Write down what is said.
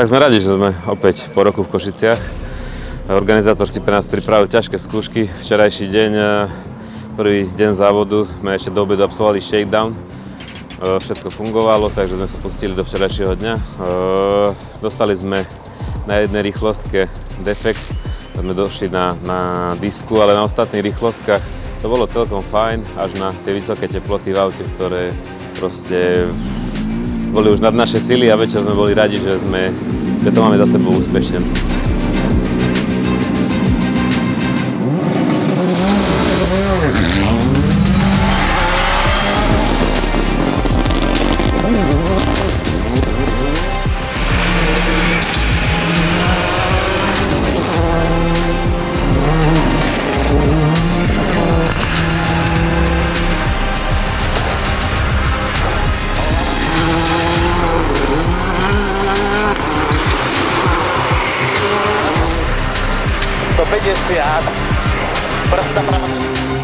Tak sme radi, že sme opäť po roku v Košiciach. Organizátor si pre nás pripravil ťažké skúšky. Včerajší deň, prvý deň závodu, sme ešte do obedu absolvovali shakedown. Všetko fungovalo, takže sme sa pustili do včerajšieho dňa. Dostali sme na jednej rýchlostke defekt, sme došli na disku, ale na ostatných rýchlostkách to bolo celkom fajn, až na tie vysoké teploty v aute, ktoré proste boli už nad naše sily a večer sme boli radi, že to máme za sebou úspešne. Prsta prava.